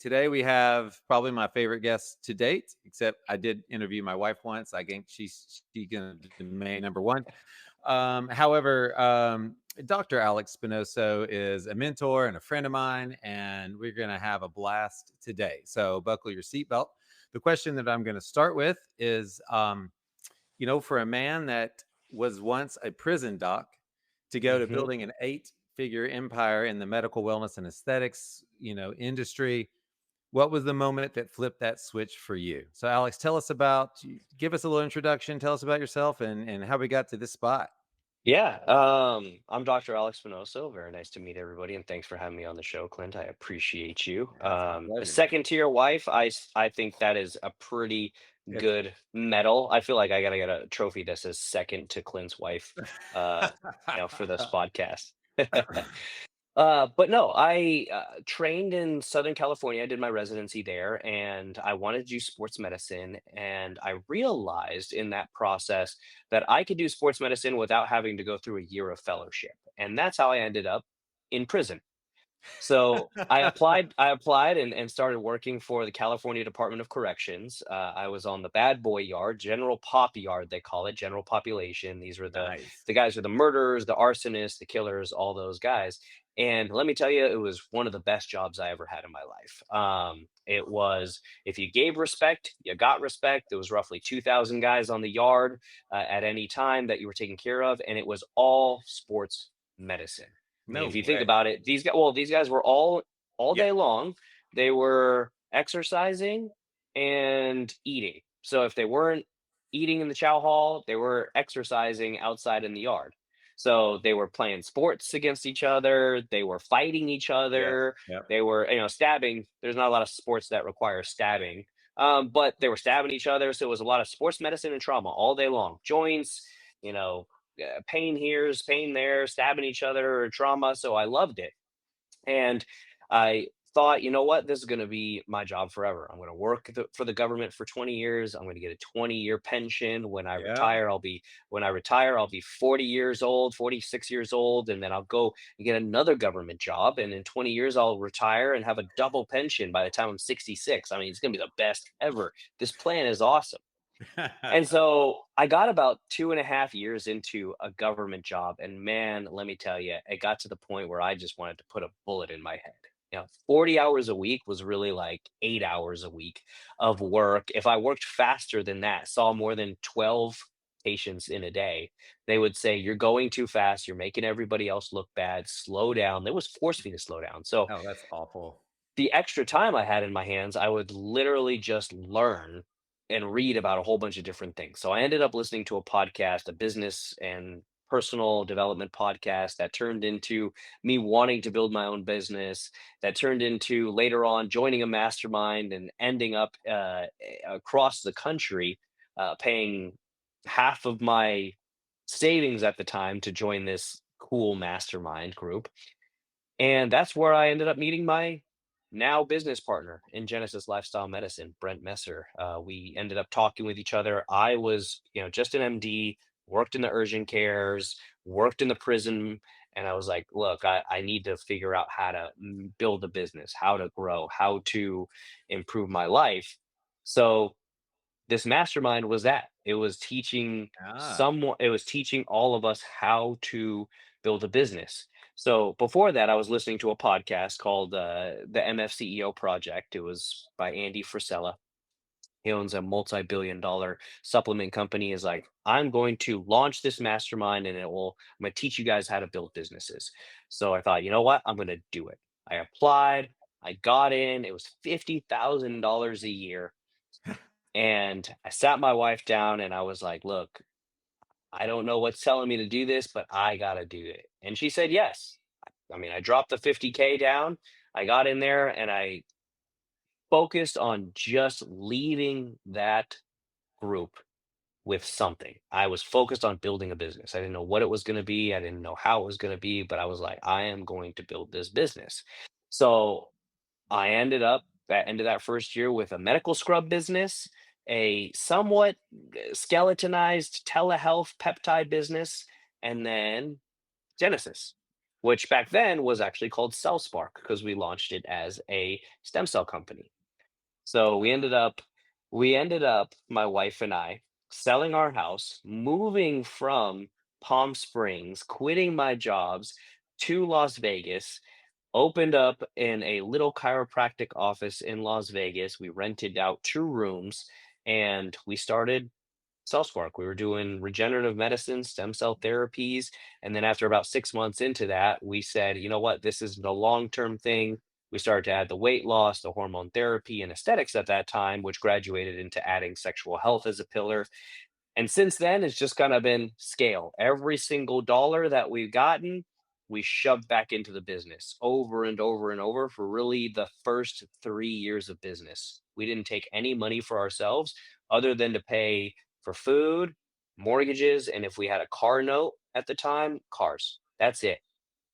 Today we have probably my favorite guest to date, except I did interview my wife once. I think she's gonna remain number one. However, Dr. Alex Spinoso is a mentor and a friend of mine, and we're gonna have a blast today. So buckle your seatbelt. The question that I'm gonna start with is, for a man that was once a prison doc to go to hmm building an eight-figure empire in the medical wellness and aesthetics, industry, what was the moment that flipped that switch for you? So, Alex, give us a little introduction. Tell us about yourself and how we got to this spot. Yeah, I'm Dr. Alex Spinoso. Very nice to meet everybody, and thanks for having me on the show, Clint. I appreciate you. Yeah, it's my A pleasure, man. second to your wife, I think that is a pretty It's good medal. I feel like I gotta get a trophy that says second to Clint's wife, for this podcast. But no, I trained in Southern California. I did my residency there, and I wanted to do sports medicine. And I realized in that process that I could do sports medicine without having to go through a year of fellowship. And that's how I ended up in prison. So I applied and started working for the California Department of Corrections. I was on the bad boy yard, general pop yard, they call it, general population. These were the nice. the guys were the murderers, the arsonists, the killers, all those guys. And let me tell you, it was one of the best jobs I ever had in my life. It was, if you gave respect, you got respect. There was roughly 2,000 guys on the yard at any time that you were taking care of, and it was all sports medicine. I mean, No if you think way. about it, these guys were all Yeah. day long. They were exercising and eating. So if they weren't eating in the chow hall, they were exercising outside in the yard. So they were playing sports against each other. They were fighting each Yep. other. Yep. They were, stabbing. There's not a lot of sports that require stabbing, but they were stabbing each other. So it was a lot of sports medicine and trauma all day long. Joints, you know, pain here's pain there, stabbing each other, or trauma. So I loved it. And I thought, you know what, this is going to be my job forever. I'm going to work for the government for 20 years. I'm going to get a 20-year pension. Yeah. When I retire, I'll be 40 years old, 46 years old, and then I'll go and get another government job. And in 20 years, I'll retire and have a double pension by the time I'm 66. I mean, it's going to be the best ever. This plan is awesome. And so I got about 2.5 years into a government job, and man, let me tell you, it got to the point where I just wanted to put a bullet in my head. 40 hours a week was really like 8 hours a week of work. If I worked faster than that, saw more than 12 patients in a day, they would say, "You're going too fast. You're making everybody else look bad. Slow down." They was forced me to slow down. So Oh, that's awful. the extra time I had in my hands, I would literally just learn and read about a whole bunch of different things. So I ended up listening to a podcast, a business and personal development podcast that turned into me wanting to build my own business, that turned into later on joining a mastermind and ending up across the country paying half of my savings at the time to join this cool mastermind group. And that's where I ended up meeting my now business partner in Genesis Lifestyle Medicine, Brent Messer. We ended up talking with each other. I was, just an MD, worked in the urgent cares, worked in the prison. And I was like, look, I need to figure out how to build a business, how to grow, how to improve my life. So this mastermind was that. Ah, It was teaching all of us how to build a business. So before that, I was listening to a podcast called the MFCEO Project. It was by Andy Frisella. He owns a multi-billion-dollar supplement company. Is like, I'm going to launch this mastermind, and I'm going to teach you guys how to build businesses. So I thought, you know what? I'm going to do it. I applied. I got in. It was $50,000 a year, and I sat my wife down and I was like, look, I don't know what's telling me to do this, but I got to do it. And she said, yes. I mean, I dropped the 50K down. I got in there and I focused on just leaving that group with something. I was focused on building a business. I didn't know what it was going to be. I didn't know how it was going to be, but I was like, I am going to build this business. So I ended up at end of that first year with a medical scrub business, a somewhat skeletonized telehealth peptide business, and then Genesis. which back then was actually called CellSpark because we launched it as a stem cell company. So we ended up, my wife and I, selling our house, moving from Palm Springs, quitting my jobs to Las Vegas, opened up in a little chiropractic office in Las Vegas. We rented out 2 rooms and we started CellSpark. We were doing regenerative medicine, stem cell therapies. And then after about 6 months into that, we said, you know what, this isn't a long-term thing. We started to add the weight loss, the hormone therapy, and aesthetics at that time, which graduated into adding sexual health as a pillar. And since then, it's just kind of been scale. Every single dollar that we've gotten, we shoved back into the business over and over and over for really the first 3 years of business. We didn't take any money for ourselves other than to pay for food, mortgages, and if we had a car note at the time, cars. That's it.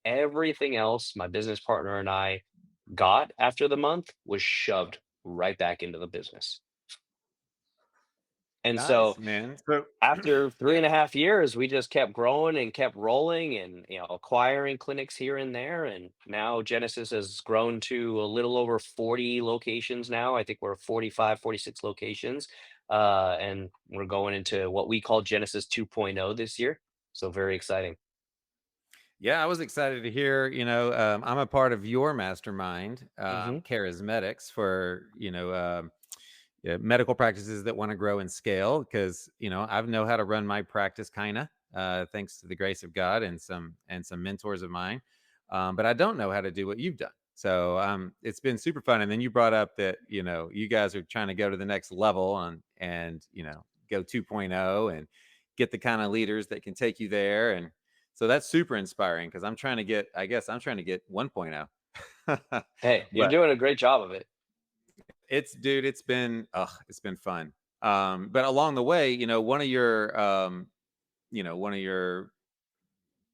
Everything else my business partner and I got after the month was shoved right back into the business. And so Nice, man. So after three yeah. and a half years, we just kept growing and kept rolling and, acquiring clinics here and there. And now Genesis has grown to a little over 40 locations now. I think we're 45, 46 locations. And we're going into what we call Genesis 2.0 this year. So very exciting. Yeah, I was excited to hear, I'm a part of your mastermind, Hmm. charismatics for, yeah, medical practices that want to grow and scale because, I know how to run my practice kind of, thanks to the grace of God and some mentors of mine. But I don't know how to do what you've done. So it's been super fun. And then you brought up that, you guys are trying to go to the next level and go 2.0 and get the kind of leaders that can take you there. And so that's super inspiring because I guess I'm trying to get 1.0. Hey, you're But doing a great job of it. dude, it's been fun. But along the way, one of your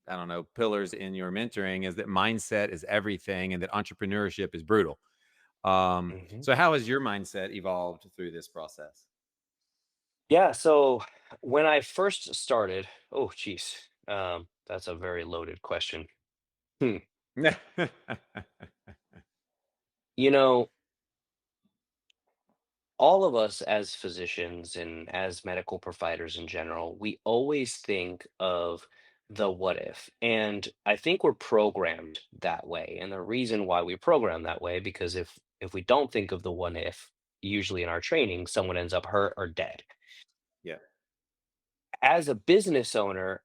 I don't know, pillars in your mentoring is that mindset is everything and that entrepreneurship is brutal. Mhm. So how has your mindset evolved through this process? Yeah. So when I first started, oh, geez, that's a very loaded question. Hmm. You know, all of us as physicians and as medical providers in general, we always think of the what if. And I think we're programmed that way. And the reason why we program that way, because if we don't think of the what if, usually in our training, someone ends up hurt or dead. Yeah. As a business owner,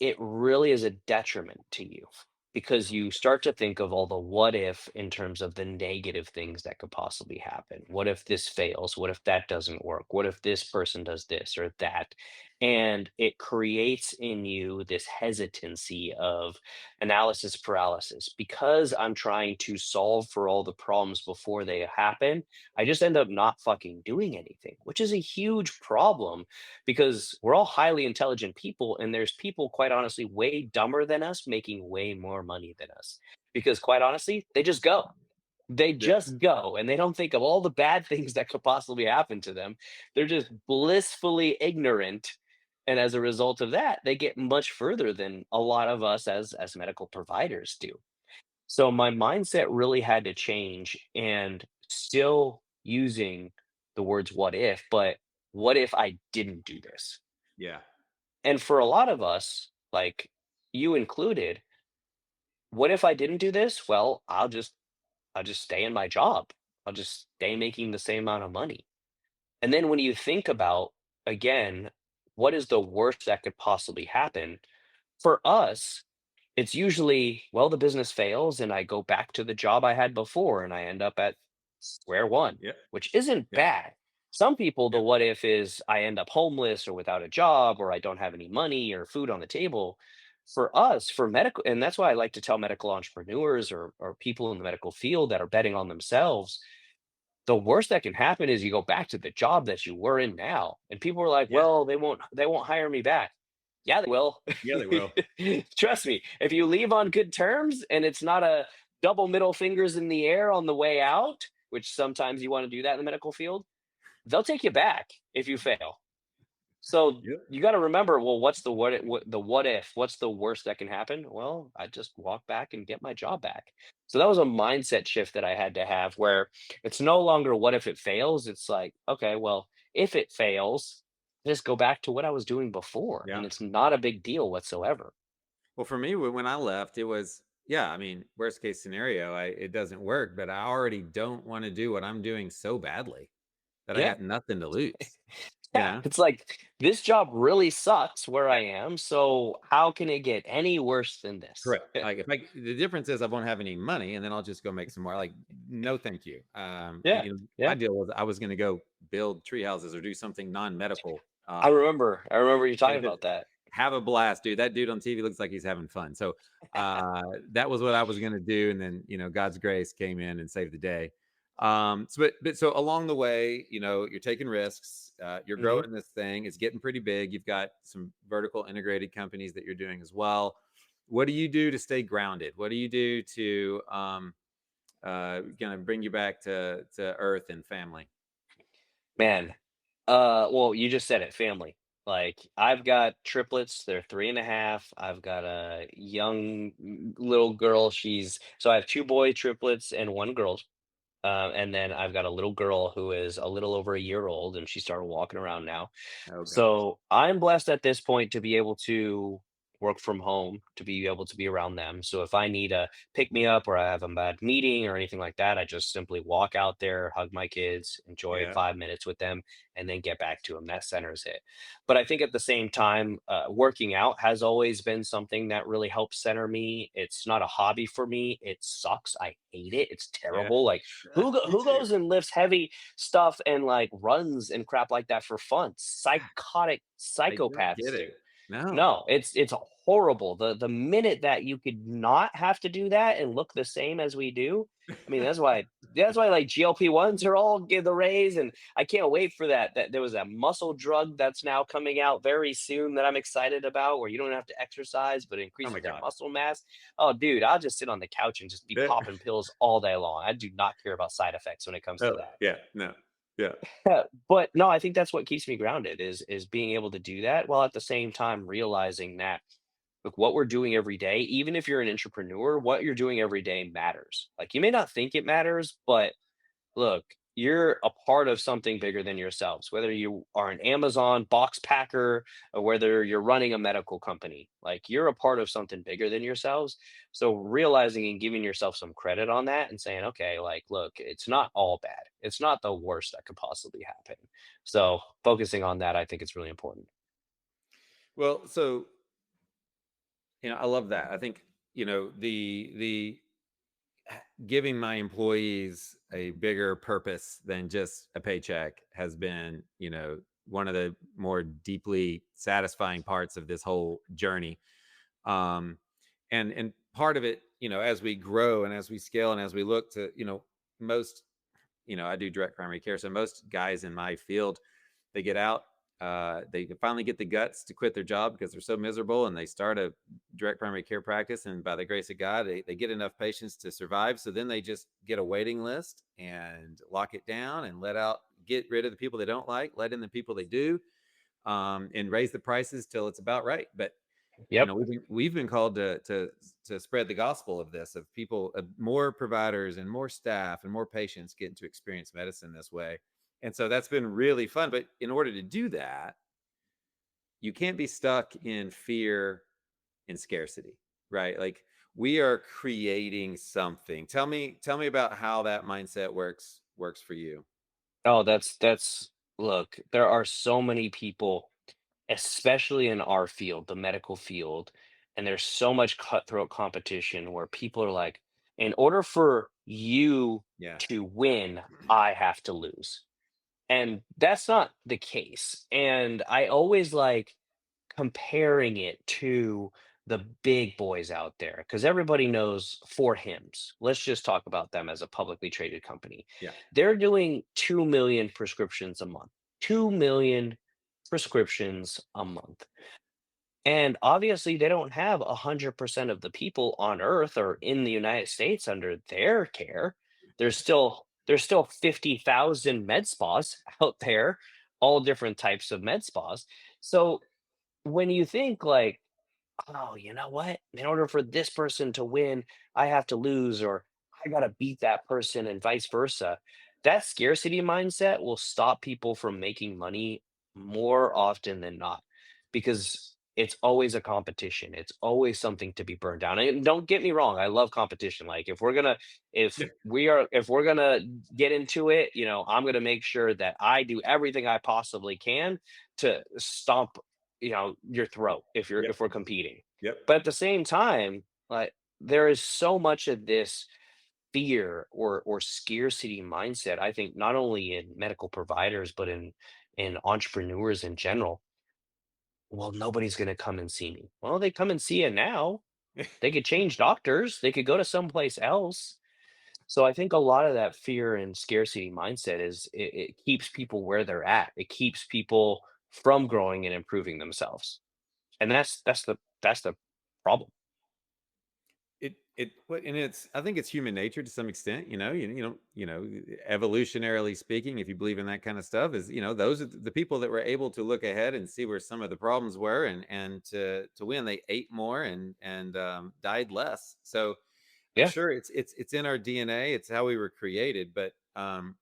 it really is a detriment to you because you start to think of all the what if in terms of the negative things that could possibly happen. What if this fails? What if that doesn't work? What if this person does this or that? And it creates in you this hesitancy of analysis paralysis. Because I'm trying to solve for all the problems before they happen, I just end up not fucking doing anything, which is a huge problem because we're all highly intelligent people and there's people quite honestly way dumber than us making way more money than us because quite honestly Yeah. they just go and they don't think of all the bad things that could possibly happen to them. They're just blissfully ignorant, and as a result of that they get much further than a lot of us as medical providers do. So my mindset really had to change, and still using the words what if, but what if I didn't do this? Yeah. And for a lot of us, like you included, what if I didn't do this? Well, I'll just stay in my job. I'll just stay making the same amount of money. And then when you think about, again, what is the worst that could possibly happen? For us, it's usually, well, the business fails and I go back to the job I had before and I end up at square one, Yeah. which isn't Yeah. bad. Some people, the Yeah. what if is I end up homeless or without a job or I don't have any money or food on the table. For us, for medical, and that's why I like to tell medical entrepreneurs or people in the medical field that are betting on themselves, the worst that can happen is you go back to the job that you were in now, and people are like, Yeah. "Well, they won't hire me back." Yeah, they will. Yeah, they will. Trust me, if you leave on good terms and it's not a double middle fingers in the air on the way out, which sometimes you wanna do that in the medical field, they'll take you back if you fail. So Yep. you got to remember, well, what's the what if? What's the worst that can happen? Well, I just walk back and get my job back. So that was a mindset shift that I had to have where it's no longer what if it fails? It's like, okay, well, if it fails, just go back to what I was doing before, Yeah. and it's not a big deal whatsoever. Well, for me, when I left, it was, yeah, I mean, worst case scenario, it doesn't work, but I already don't want to do what I'm doing so badly that I Yeah. got nothing to lose, you Yeah, know? it's like this job really sucks where Yeah. I am, so how can it get any worse than this? Correct. Like if the difference is I won't have any money and then I'll just go make some more. Like, no, thank you. Yeah, My yeah. deal was I was going to go build tree houses or do something non-medical. I remember you talking And about that. have a blast, dude. That dude on TV looks like he's having fun. So that was what I was gonna do, and then God's grace came in and saved the day. So along the way, you're taking risks. You're Mhm. growing this thing. It's getting pretty big. You've got some vertical integrated companies that you're doing as well. What do you do to stay grounded? What do you do to gonna bring you back to earth and family? Man, well, you just said it, family. Like, I've got triplets, they're 3.5. I've got a young little girl, I have 2 boy triplets and 1 girl. And then I've got a little girl who is a little over a year old, and she started walking around now. Oh gosh, So I'm blessed at this point to be able to work from home, to be able to be around them. So if I need a pick me up or I have a bad meeting or anything like that, I just simply walk out there, hug my kids, enjoy yeah, 5 minutes with them, and then get back to them. That centers it. But I think at the same time, working out has always been something that really helps center me. It's not a hobby for me. It sucks. I hate it. It's yeah, terrible. Like me who too. goes and lifts heavy stuff and like runs and crap like that for fun? Psychotic I don't get psychopaths do. it. No, No, it's horrible. The minute that you could not have to do that and look the same as we do, I mean, that's why like GLP-1s are all give the raise, and I can't wait for that. That there was a muscle drug that's now coming out very soon that I'm excited about, where you don't have to exercise, but it oh my increases your god. muscle mass. Oh, dude, I'll just sit on the couch and just be popping pills all day long. I do not care about side effects when it comes to Oh, that. yeah, no. Yeah, But no, I think that's what keeps me grounded is being able to do that while at the same time realizing that look, what we're doing every day, even if you're an entrepreneur, what you're doing every day matters. Like you may not think it matters, but look, you're a part of something bigger than yourselves, whether you are an Amazon box packer or whether you're running a medical company. Like you're a part of something bigger than yourselves. So realizing and giving yourself some credit on that and saying, okay, like, look, it's not all bad. It's not the worst that could possibly happen. So focusing on that, I think it's really important. well, so, I love that. I think, the giving my employees a bigger purpose than just a paycheck has been, one of the more deeply satisfying parts of this whole journey. Um, and part of it, as we grow and as we scale and as we look to, most, I do direct primary care. So most guys in my field, they get out, they finally get the guts to quit their job because they're so miserable, and they start a direct primary care practice. And by the grace of God, they get enough patients to survive. So then they just get a waiting list and lock it down and get rid of the people they don't like, let in the people they do, and raise the prices till it's about right. But Yep. we've been called to spread the gospel of this, of people, more providers and more staff and more patients getting to experience medicine this way. And so that's been really fun. But in order to do that, you can't be stuck in fear and scarcity, right? Like, we are creating something. Tell me about how that mindset works for you. Oh, that's look, there are so many people, especially in our field, the medical field, and there's so much cutthroat competition where people are like, in order for you Yeah, to win, I have to lose. And that's not the case. And I always like comparing it to the big boys out there because everybody knows For Hims. Let's just talk about them as a publicly traded company. yeah, They're doing 2 million prescriptions a month. 2 million prescriptions a month. And obviously, they don't have 100% of the people on Earth or in the United States under their care. There's still 50,000 med spas out there, all different types of med spas. So when you think like, oh, you know what? In order for this person to win, I have to lose, or I got to beat that person, and vice versa. That scarcity mindset will stop people from making money more often than not because it's always a competition. It's always something to be burned down. And don't get me wrong, I love competition. Like if we're going to get into it, I'm going to make sure that I do everything I possibly can to stomp your throat Yep. if we're competing. Yep. But at the same time, like there is so much of this fear or scarcity mindset, I think not only in medical providers, but in entrepreneurs in general. Well, nobody's gonna come and see me. Well, they come and see you now. They could change doctors, they could go to someplace else. So I think a lot of that fear and scarcity mindset it keeps people where they're at. It keeps people from growing and improving themselves. And that's the problem. And it's, I think it's human nature to some extent, evolutionarily speaking, if you believe in that kind of stuff, is, those are the people that were able to look ahead and see where some of the problems were, and to win, they ate more and died less. So I'm Yeah, sure it's in our DNA. It's how we were created. But when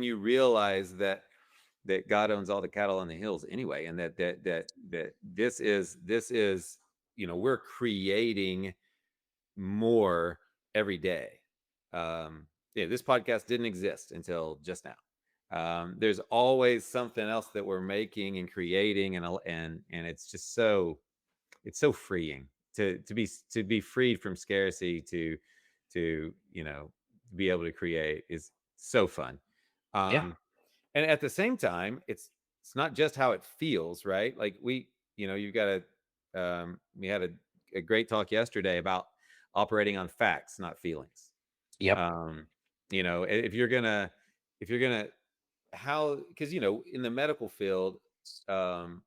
you realize that God owns all the cattle on the hills anyway, and that this is we're creating more every day. Yeah, this podcast didn't exist until just now. There's always something else that we're making and creating, and it's so freeing to be freed from scarcity, to be able to create is so fun. yeah, And at the same time, it's not just how it feels, right? Like you've got we had a great talk yesterday about operating on facts, not feelings. yep, um if you're gonna how because in the medical field, um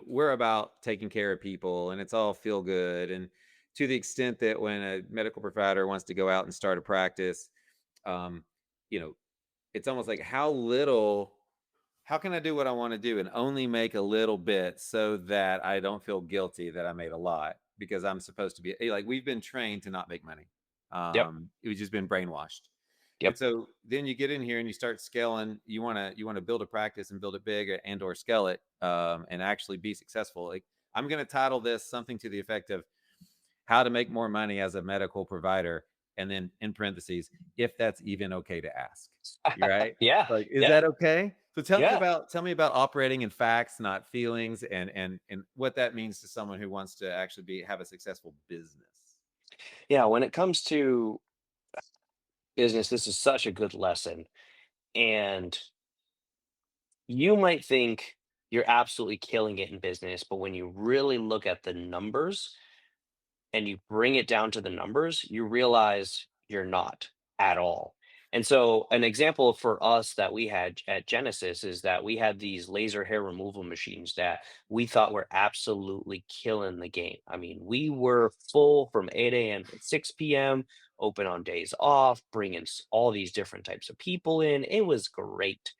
we're about taking care of people, and it's all feel good. And to the extent that when a medical provider wants to go out and start a practice, um you know it's almost like, how can I do what I want to do and only make a little bit so that I don't feel guilty that I made a lot, because I'm supposed to be like, we've been trained to not make money. yep, We've just been brainwashed. And yep. so then you get in here and you start scaling. You want to build a practice and build it big, and or scale it, and actually be successful. Like, I'm going to title this something to the effect of how to make more money as a medical provider, and then in parentheses, if that's even okay to ask. You right? Yeah, Like, is yeah, that okay? So tell me yeah, about tell me about operating in facts, not feelings, and what that means to someone who wants to actually have a successful business. yeah. When it comes to business, this is such a good lesson. And you might think you're absolutely killing it in business, but when you really look at the numbers and you bring it down to the numbers, you realize you're not at all. And so, an example for us that we had at Genesis is that we had these laser hair removal machines that we thought were absolutely killing the game. I mean, we were full from 8 a.m. to 6 p.m., open on days off, bringing all these different types of people in. It was great.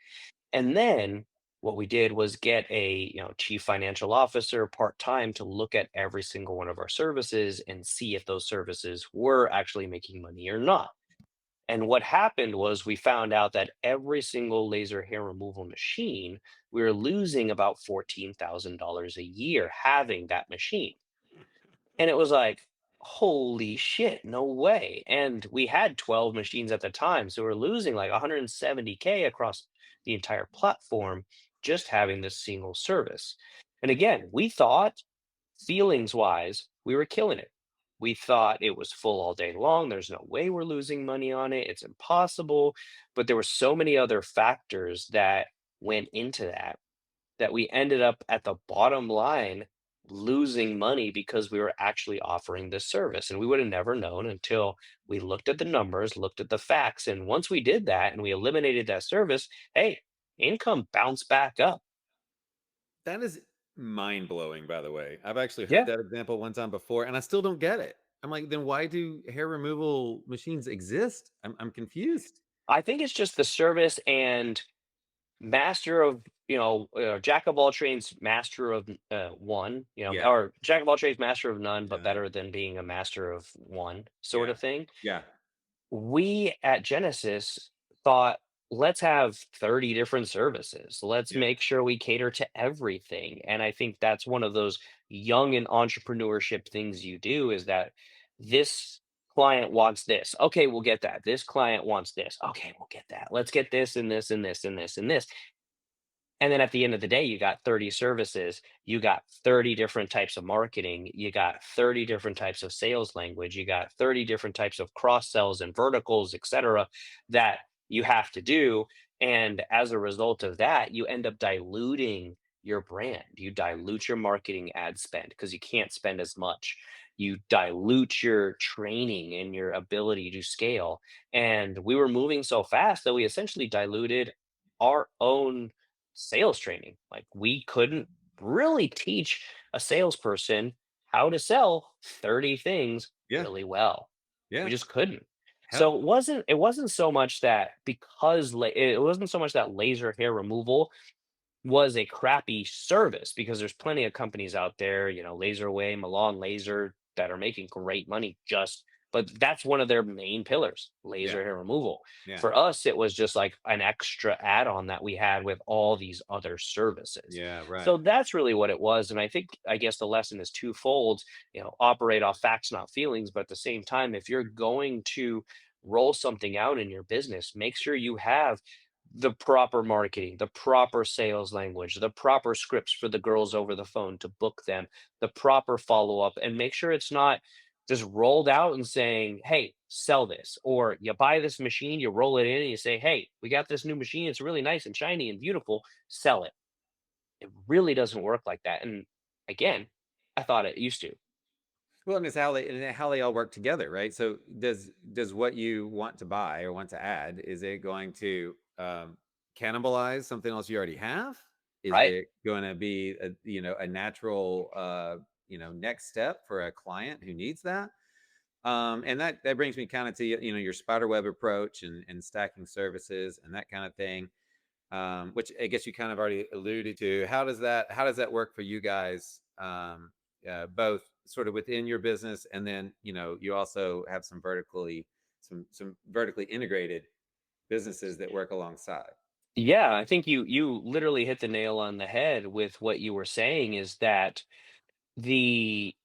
And then what we did was get a, chief financial officer part-time to look at every single one of our services and see if those services were actually making money or not. And what happened was we found out that every single laser hair removal machine, we were losing about $14,000 a year having that machine. And it was like, "Holy shit, no way." And we had 12 machines at the time, so we're losing like 170K across the entire platform just having this single service. And again, we thought feelings-wise, we were killing it. We thought it was full all day long, there's no way we're losing money on it, it's impossible, but there were so many other factors that went into that that we ended up at the bottom line losing money because we were actually offering this service. And we would have never known until we looked at the numbers, looked at the facts. And once we did that and we eliminated that service, hey, income bounced back up. That is mind blowing, by the way. I've actually heard Yeah. that example one time before, and I still don't get it. I'm like, then why do hair removal machines exist? I'm confused. I think it's just the service and master of, jack of all trades, master of one, Yeah. or jack of all trades, master of none, but Done. better than being a master of one sort Yeah. of thing. Yeah. We at Genesis thought, let's have 30 different services. Let's Yeah. make sure we cater to everything. And I think that's one of those young and entrepreneurship things you do, is that this client wants this. Okay, we'll get that. This client wants this. Okay, we'll get that. Let's get this and this and this and this and this. And then at the end of the day, you got 30 services, you got 30 different types of marketing, you got 30 different types of sales language, you got 30 different types of cross sells and verticals, et cetera, that you have to do. And as a result of that, you end up diluting your brand. You dilute your marketing ad spend because you can't spend as much. You dilute your training and your ability to scale. And we were moving so fast that we essentially diluted our own sales training. Like, we couldn't really teach a salesperson how to sell 30 things Yeah. really well. We Yeah. just couldn't. Hell, So it wasn't so much that, it wasn't so much that laser hair removal was a crappy service, because there's plenty of companies out there, Laser Away, Milan Laser, that are making great money, but that's one of their main pillars, yeah. laser hair removal. Yeah. For us, it was just like an extra add-on that we had with all these other services. Yeah. Right. So that's really what it was. And I guess the lesson is twofold, operate off facts, not feelings. But at the same time, if you're going to roll something out in your business, make sure you have the proper marketing, the proper sales language, the proper scripts for the girls over the phone to book them, the proper follow up, and make sure it's not just rolled out and saying, hey, sell this. Or you buy this machine, you roll it in, and you say, hey, we got this new machine. It's really nice and shiny and beautiful. Sell it. It really doesn't work like that. And again, I thought it used to, Well, and it's how they all work together, right? So does what you want to buy or want to add, is it going to cannibalize something else you already have? Is right? it going to be a natural next step for a client who needs that? And that brings me kind of to your spider web approach and stacking services and that kind of thing, which I guess you kind of already alluded to. How does that work for you guys? Both sort of within your business, and then you also have some vertically integrated businesses that work alongside. Yeah, I think you literally hit the nail on the head with what you were saying, is that the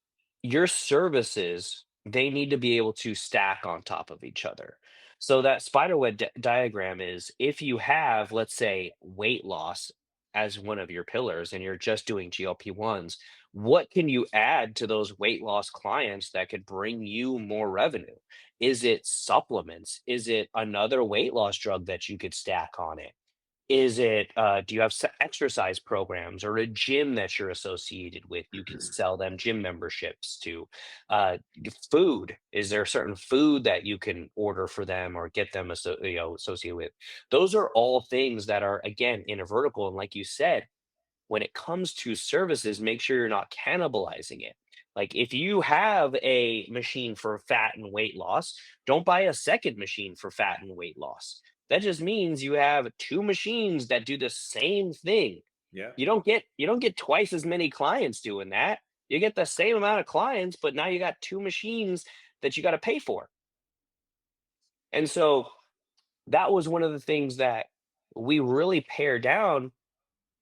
your services, they need to be able to stack on top of each other. So that spiderweb diagram is, if you have, let's say, weight loss as one of your pillars and you're just doing GLP-1s, what can you add to those weight loss clients that could bring you more revenue? Is it supplements? Is it another weight loss drug that you could stack on it? Is it, do you have exercise programs or a gym that you're associated with? You could sell them gym memberships to. Food. Is there a certain food that you can order for them or get them associated with? Those are all things that are, again, in a vertical. And like you said, when it comes to services, make sure you're not cannibalizing it. Like, if you have a machine for fat and weight loss, don't buy a second machine for fat and weight loss. That just means you have two machines that do the same thing. Yeah. You don't get twice as many clients doing that. You get the same amount of clients, but now you got two machines that you got to pay for. And so that was one of the things that we really pare down.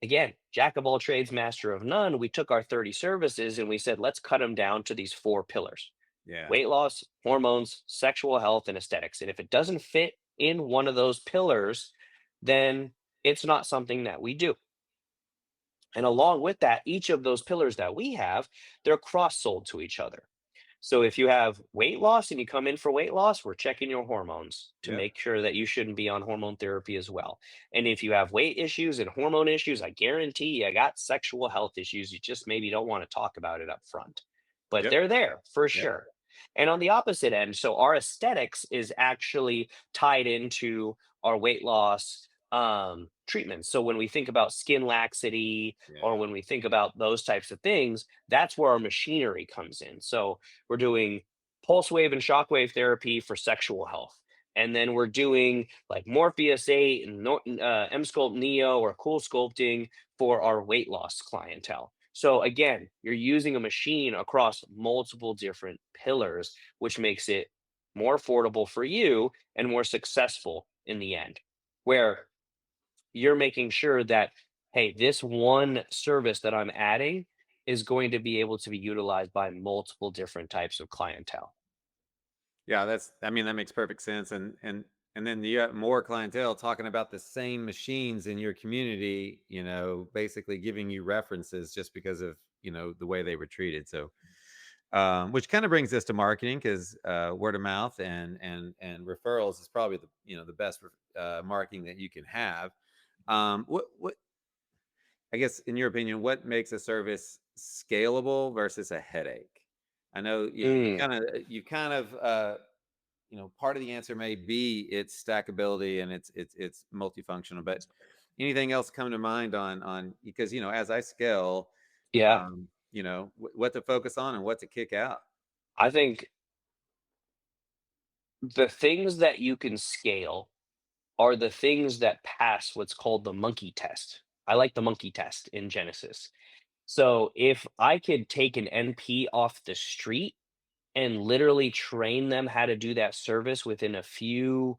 Again, jack of all trades, master of none. We took our 30 services and we said, let's cut them down to these four pillars: Yeah. weight loss, hormones, sexual health, and aesthetics. And if it doesn't fit in one of those pillars, then it's not something that we do. And along with that, each of those pillars that we have, they're cross sold to each other. So if you have weight loss and you come in for weight loss, we're checking your hormones to Yep. make sure that you shouldn't be on hormone therapy as well. And if you have weight issues and hormone issues, I guarantee you got sexual health issues. You just maybe don't want to talk about it up front, but Yep. they're there for Yep. sure. And on the opposite end, so our aesthetics is actually tied into our weight loss treatments. So when we think about skin laxity, or Yeah. when we think about those types of things, that's where our machinery comes in. So we're doing pulse wave and shockwave therapy for sexual health. And then we're doing like Morpheus 8 and M Sculpt Neo or Cool Sculpting for our weight loss clientele. So again, you're using a machine across multiple different pillars, which makes it more affordable for you and more successful in the end. Where you're making sure that, hey, this one service that I'm adding is going to be able to be utilized by multiple different types of clientele. Yeah, that's I mean, that makes perfect sense, and then you have more clientele talking about the same machines in your community, basically giving you references just because of, the way they were treated. So, which kind of brings us to marketing because word of mouth and referrals is probably the best marketing that you can have. What I guess in your opinion, what makes a service scalable versus a headache? I know Mm, you kind of part of the answer may be its stackability and it's multifunctional, but anything else come to mind on because as I scale, yeah, what to focus on and what to kick out. I think the things that you can scale are the things that pass what's called the monkey test. I like the monkey test in Genesis. So if I could take an NP off the street and literally train them how to do that service within a few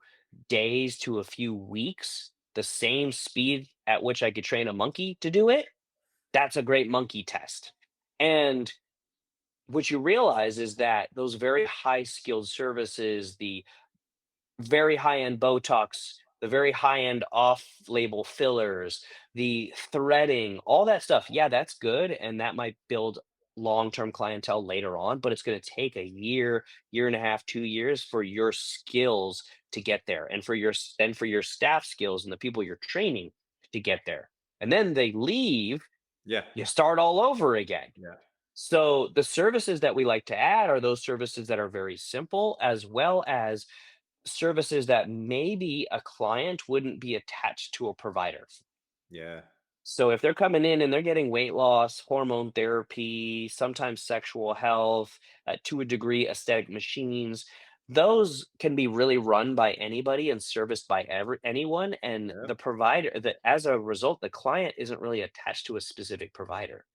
days to a few weeks, the same speed at which I could train a monkey to do it, that's a great monkey test. And what you realize is that those very high skilled services, the very high-end Botox, the very high-end off-label fillers, the threading, all that stuff. Yeah, that's good, and that might build long-term clientele later on, but it's gonna take a year, year and a half, 2 years for your skills to get there, and for your staff skills and the people you're training to get there. And then they leave, Yeah, you start all over again. yeah, So the services that we like to add are those services that are very simple, as well as services that maybe a client wouldn't be attached to a provider. yeah, So if they're coming in and they're getting weight loss, hormone therapy, sometimes sexual health, to a degree, aesthetic machines, those can be really run by anybody and serviced by anyone. And yeah, the provider, that as a result, the client isn't really attached to a specific provider.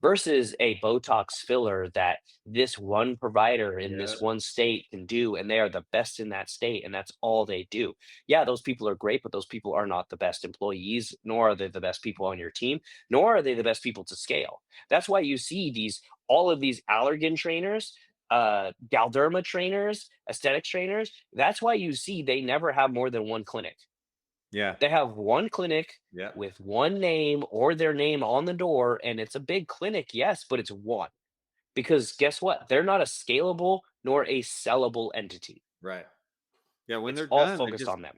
Versus a Botox filler that this one provider in yeah, this one state can do, and they are the best in that state, and that's all they do. Yeah, those people are great, but those people are not the best employees, nor are they the best people on your team, nor are they the best people to scale. That's why you see all of these allergen trainers, Galderma trainers, aesthetics trainers. That's why you see they never have more than one clinic. yeah, They have one clinic yeah, with one name or their name on the door, and it's a big clinic, yes, but it's one. Because guess what? They're not a scalable nor a sellable entity. right. Yeah, when It's they're all done, they focused just on them.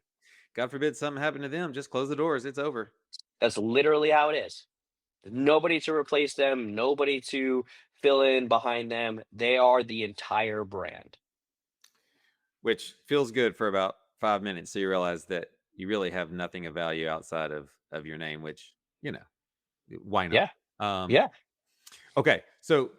God forbid something happened to them, just close the doors. It's over. That's literally how it is. Nobody to replace them, nobody to fill in behind them. They are the entire brand. Which feels good for about 5 minutes. So you realize that you really have nothing of value outside of your name, which, why not? Yeah, Um, yeah. okay. So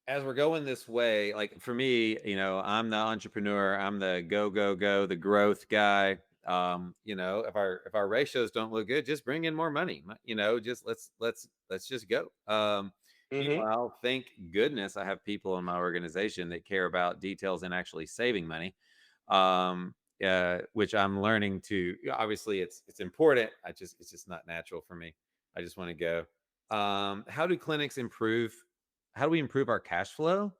as we're going this way, like for me, I'm the entrepreneur, I'm the go, go, go, the growth guy. If our ratios don't look good, just bring in more money. Just let's just go. Mhm. Meanwhile, thank goodness I have people in my organization that care about details and actually saving money. Which I'm learning to obviously it's important. It's just not natural for me. I just want to go. How do clinics improve how do we improve our cash flow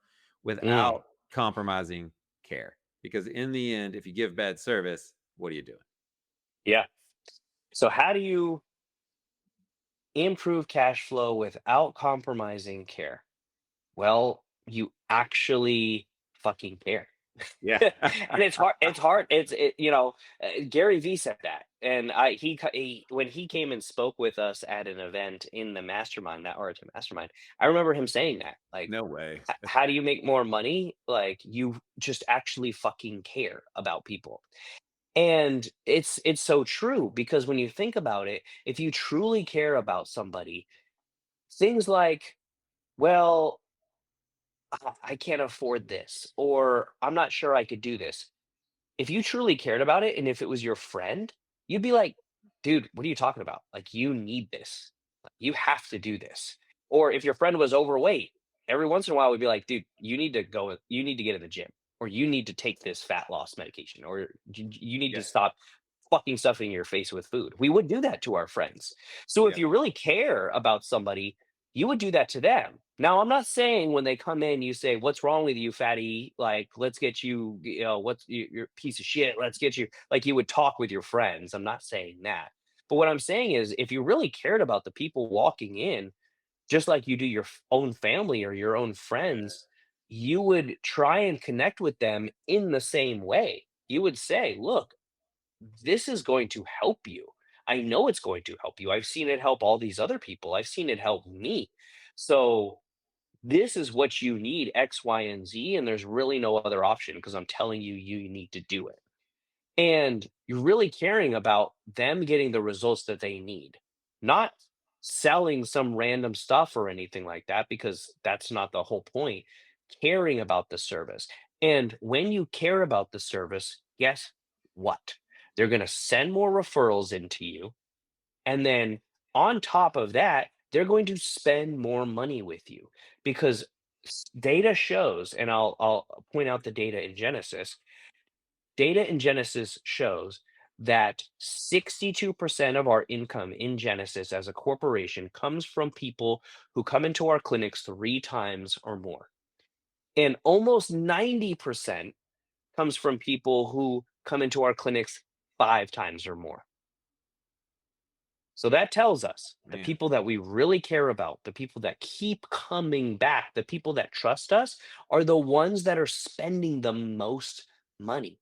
Mm, without compromising care? Because in the end, if you give bad service, what are you doing? yeah. So how do you improve cash flow without compromising care? Well, you actually fucking care. Yeah. And Gary Vee said that, and he when he came and spoke with us at an event in the mastermind, that Origin mastermind, I remember him saying that, like, No way. How do you make more money? Like, you just actually fucking care about people." And it's so true because when you think about it, if you truly care about somebody, things like, well, I can't afford this, or I'm not sure I could do this. if you truly cared about it and if it was your friend, you'd be like, "Dude, what are you talking about? Like, you need this. Like, you have to do this." Or if your friend was overweight, every once in a while we'd be like, "Dude, you need to get in the gym, or you need to take this fat loss medication, or you need to Yeah. stop fucking stuffing your face with food." We would do that to our friends. So if Yeah. you really care about somebody, you would do that to them. Now, I'm not saying when they come in, you say, "What's wrong with you, fatty? Like, let's get you, what's you're a piece of shit. Let's get you," like you would talk with your friends. I'm not saying that. But what I'm saying is, if you really cared about the people walking in, just like you do your own family or your own Right. friends, you would try and connect with them in the same way. You would say, "Look, this is going to help you. I know it's going to help you. I've seen it help all these other people. I've seen it help me. So this is what you need, X, Y, and Z, and there's really no other option because I'm telling you, you need to do it." And you're really caring about them getting the results that they need, not selling some random stuff or anything like that, because that's not the whole point. Caring about the service. And when you care about the service, guess what? They're going to send more referrals into you. And then on top of that, they're going to spend more money with you because data shows, and I'll point out the data in Genesis. Data in Genesis shows that 62% of our income in Genesis as a corporation comes from people who come into our clinics 3 times or more. And almost 90% comes from people who come into our clinics 5 times or more. So that tells us the Man. people that we really care about, the people that keep coming back, the people that trust us are the ones that are spending the most money.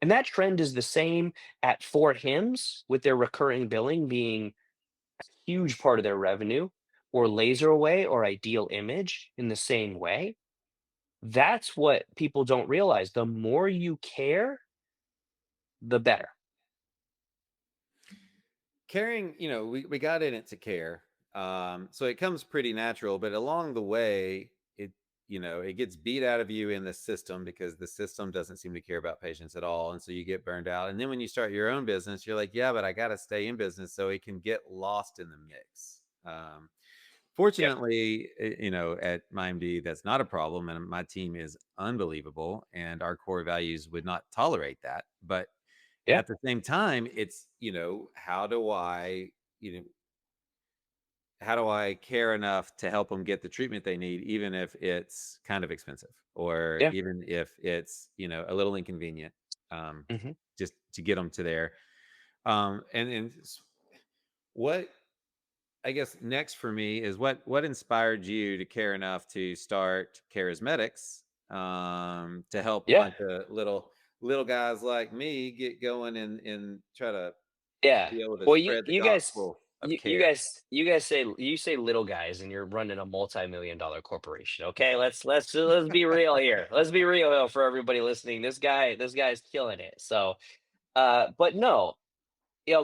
And that trend is the same at Fort Hims with their recurring billing being a huge part of their revenue, or Laser Away or Ideal Image in the same way. That's what people don't realize. The more you care, the better. Caring, we got in it to care. So it comes pretty natural, but along the way, it gets beat out of you in the system because the system doesn't seem to care about patients at all. And so you get burned out. And then when you start your own business, you're like, yeah, but I got to stay in business so it can get lost in the mix. Yep. Fortunately, at MyMD, that's not a problem. And my team is unbelievable. And our core values would not tolerate that. But Yeah. at the same time, it's, you know, how do I care enough to help them get the treatment they need, even if it's kind of expensive or Yeah. even if it's, a little inconvenient, Mhm. just to get them to there. And what I guess next for me is what inspired you to care enough to start Charismatics, to help a Yeah. bunch of little guys like me get going and try to Yeah. be able to Well, you spread the you guys gospel of you you care. guys you guys say you say little guys and you're running a multi-million-dollar corporation. Okay, let's be real here. Let's be real here for everybody listening. This guy's killing it. So, but no,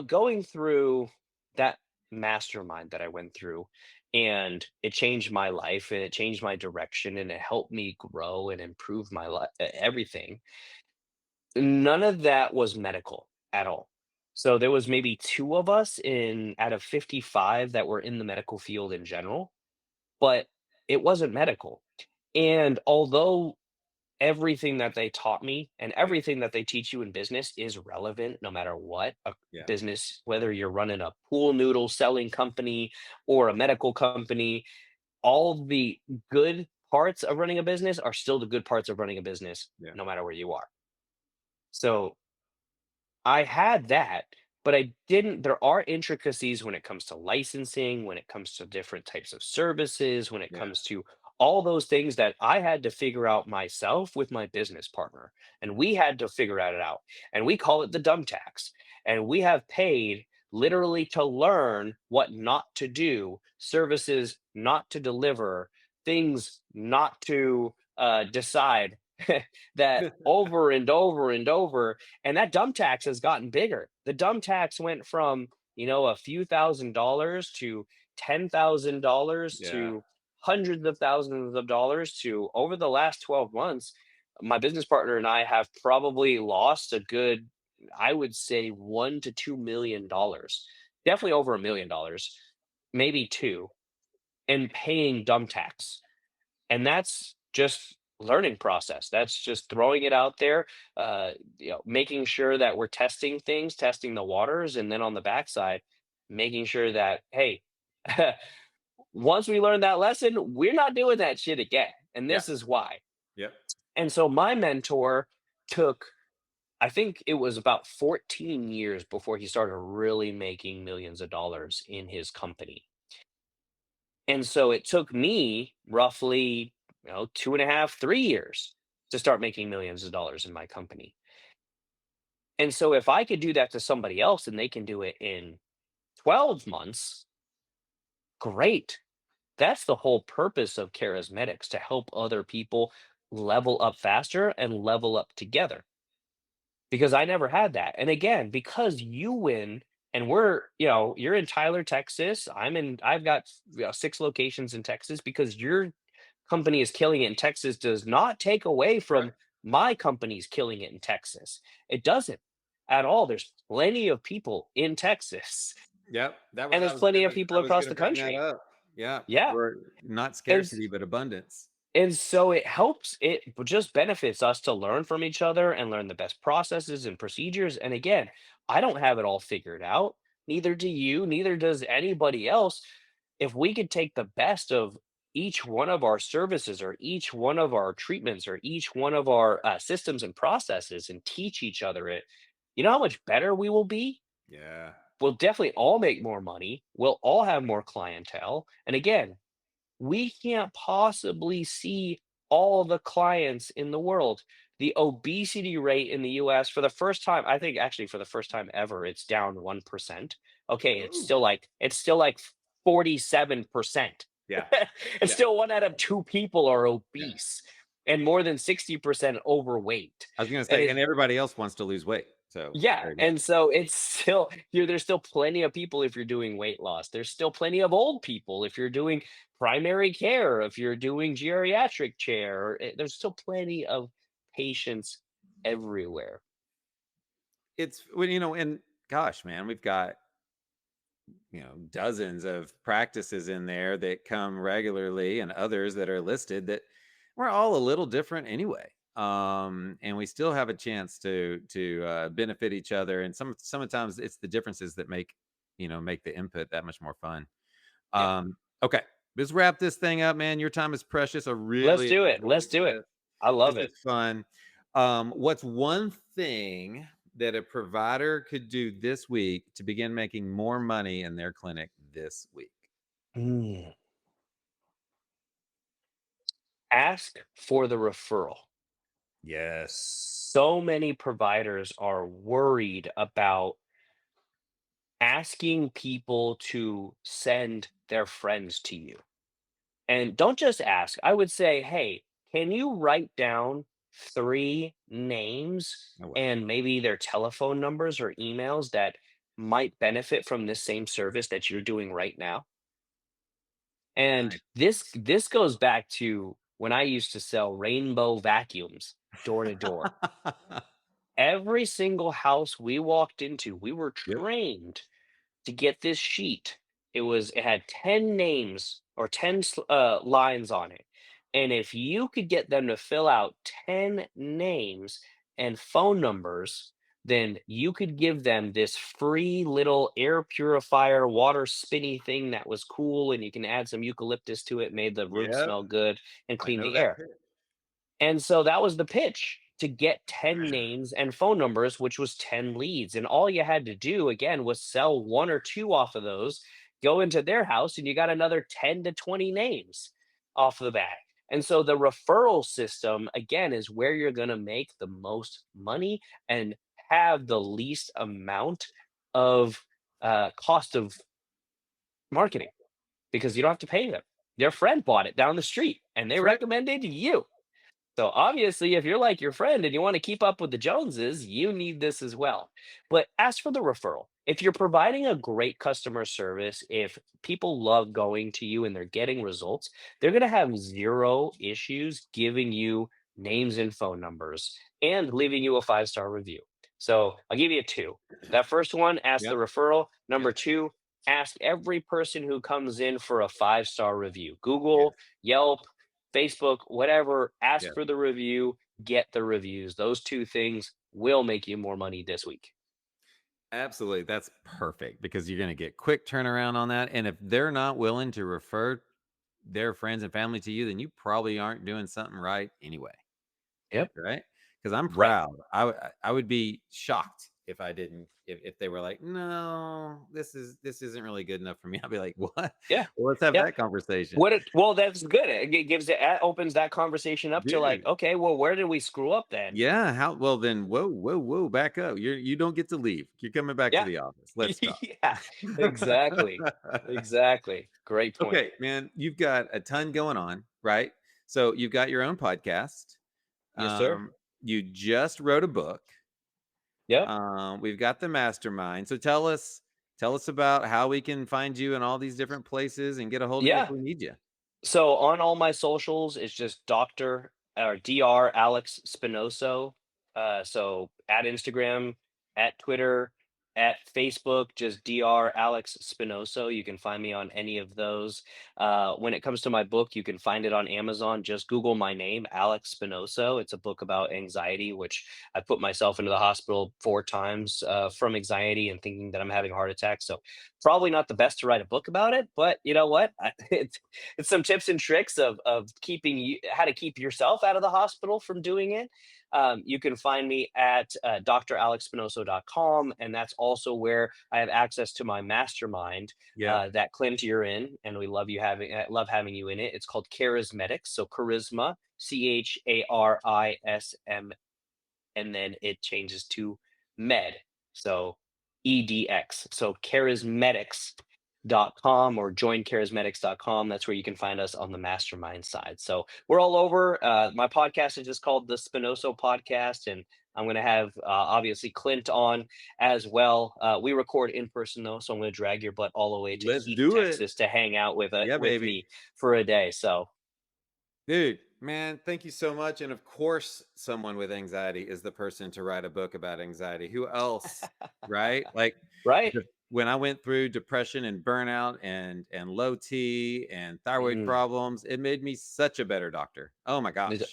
going through that mastermind that I went through, and it changed my life and it changed my direction and it helped me grow and improve my life, everything. None of that was medical at all. So there was maybe 2 of us in out of 55 that were in the medical field in general, but it wasn't medical. And although everything that they taught me and Yeah, everything that they teach you in business is relevant no matter what a yeah, business, whether you're running a pool noodle selling company or a medical company, all the good parts of running a business are still the good parts of running a business yeah, no matter where you are. So I had that, but I didn't there are intricacies when it comes to licensing, when it comes to different types of services, when it yeah. comes to all those things that I had to figure out myself with my business partner, and we had to figure it out, and we call it the dumb tax, and we have paid literally to learn what not to do, services not to deliver, things not to, decide that over and over and over, and that dumb tax has gotten bigger. The dumb tax went from, a few $1,000s to $10,000 Yeah. to hundreds of thousands of dollars to over the last 12 months. my business partner and I have probably lost a good, I would say, 1 to $2 million, definitely over $1 million, maybe two, in paying dumb tax. And that's just learning process. That's just throwing it out there, making sure that we're testing things, testing the waters, and then on the backside, making sure that, hey, once we learn that lesson, we're not doing that shit again. And Yeah. this is why. Yep. And so my mentor took, I think it was about 14 years before he started really making millions of dollars in his company. And so it took me roughly, 2.5, 3 years to start making millions of dollars in my company. And so if I could do that to somebody else and they can do it in 12 months, great. That's the whole purpose of charismatics, to help other people level up faster and level up together. Because I never had that. And again, because you win and you're in Tyler, Texas. I've got 6 locations in Texas. Because your company is killing it in Texas does not take away Right. from my company's killing it in Texas. It doesn't at all. There's plenty of people in Texas, Yep. That was and I there's was plenty of gonna people I was across gonna the bring that country. up. Yeah. Yeah. For not And scarcity, but abundance. And so it just benefits us to learn from each other and learn the best processes and procedures. And again, I don't have it all figured out. Neither do you, neither does anybody else. If we could take the best of each one of our services, or each one of our treatments, or each one of our systems and processes, and teach each other it, you know how much better we will be? Yeah. We'll definitely all make more money. We'll all have more clientele. And again, we can't possibly see all the clients in the world. The obesity rate in the US, for the first time, I think actually for the first time ever, it's down 1%. Okay, Ooh. it's still like 47%. Yeah. It's Yeah. still 1 out of 2 people are Yeah. obese, and more than 60% overweight. I was gonna And say, and everybody else wants to lose weight. So yeah, there you go. and so it's still there's still plenty of people if you're doing weight loss. There's still plenty of old people if you're doing primary care, if you're doing geriatric care. There's still plenty of patients everywhere. It's when and gosh, man, we've got dozens of practices in there that come regularly and others that are listed that we're all a little different anyway, and we still have a chance to benefit each other, and sometimes it's the differences that make the input that much more fun. Yep. Okay, let's wrap this thing up, man. Your time is precious. I Let's really do it. Let's enjoyed do it. this. I This love is it. fun. What's one thing that a provider could do this week to begin making more money in their clinic this week? Mm. Ask for the referral. Yes. So many providers are worried about asking people to send their friends to you. And don't just ask. I would say, "Hey, can you write down 3 names Oh, wow. and maybe their telephone numbers or emails that might benefit from this same service that you're doing right now?" And Nice. this goes back to when I used to sell rainbow vacuums door to door. Every single house we walked into, we were Yep. trained to get this sheet. It had 10 names or 10 lines on it. And if you could get them to fill out 10 names and phone numbers, then you could give them this free little air purifier, water spinny thing that was cool. And you can add some eucalyptus to it, made the room Yep. smell good and I clean know the that air. pitch. And so that was the pitch, to get 10 names and phone numbers, which was 10 leads. And all you had to do, again, was sell 1 or 2 off of those, go into their house, and you got another 10 to 20 names off of the bat. And so the referral system, again, is where you're going to make the most money and have the least amount of cost of marketing, because you don't have to pay them. Their friend bought it down the street and they That's right. recommended you. So obviously, if you're like your friend and you want to keep up with the Joneses, you need this as well. But ask for the referral. If you're providing a great customer service, if people love going to you and they're getting results, they're going to have zero issues giving you names and phone numbers, and leaving you a 5-star review. So I'll give you two. That first one, ask the Yep. referral. Yep. Number two, ask every person who comes in for a 5-star review. Yes. Google, Yelp, Facebook, whatever, ask Yes. for the review, get the reviews. Those two things will make you more money this week. Absolutely. That's perfect because you're going to get quick turnaround on that. And if they're not willing to refer their friends and family to you, then you probably aren't doing something right anyway. Yep. Right? Because I'm Right. proud. I would be shocked if I didn't if they were like, "No, this isn't really good enough for me." I'll be like, "What? Well, Yeah. let's have Yeah. that conversation." Well, that's good. It gives it opens that conversation up to like, Dude, okay, well, where did we screw up then? yeah, how well then whoa, whoa, whoa, back up. You don't get to leave. You're coming back to Yeah. the office. Let's talk. Yeah. Exactly. Exactly. Great point. Okay, man, you've got a ton going on, right? So you've got your own podcast. Yes, sir. You just wrote a book. Yep. We've got the mastermind. So tell us about how we can find you in all these different places and get a hold of you if Yeah. we need you. So on all my socials, it's just Dr. or Dr. Alex Spinoso. So at Instagram, at Twitter, at Facebook, just Dr. Alex Spinoso. You can find me on any of those. When it comes to my book, you can find it on Amazon. Just Google my name, Alex Spinoso. It's a book about anxiety, which I put myself into the hospital 4 times from anxiety and thinking that I'm having a heart attack. So probably not the best to write a book about it, but you know what? It's some tips and tricks of keeping you how to keep yourself out of the hospital from doing it. You can find me at dralexspinoso.com, and that's also where I have access to my mastermind Yeah. that Clint you're in, and we love having you in it. It's called Charismatics, so charisma, CHARISM, and then it changes to med. So EDX. So charismatics.com or joincharismatics.com. That's where you can find us on the mastermind side. So we're all over. My podcast is just called the Spinoso Podcast. And I'm going to have obviously Clint on as well. We record in person though, so I'm going to drag your butt all the way to Let's Heath, do it. Texas to hang out Yeah, with baby. me for a day. So Dude, man, thank you so much. And of course, someone with anxiety is the person to write a book about anxiety. Who else? Right? Like right. when I went through depression and burnout and low T and thyroid Mm, problems, it made me such a better doctor. Oh my gosh. yeah.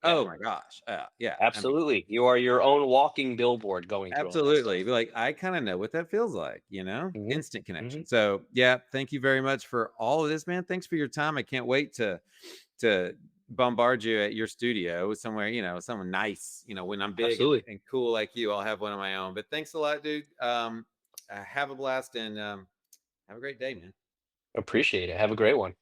Oh my gosh. Yeah. I mean, Absolutely. You are your own walking billboard going through all that absolutely. stuff. Like, I kinda know what that feels like, Mhm, Instant connection. mhm. So, yeah, thank you very much for all of this, man. Thanks for your time. I can't wait to bombard you at your studio somewhere, someone nice, when I'm big and Absolutely. and cool like you, I'll have one of my own. But thanks a lot, dude. Have a blast and, have a great day, man. Appreciate it. Have a great one.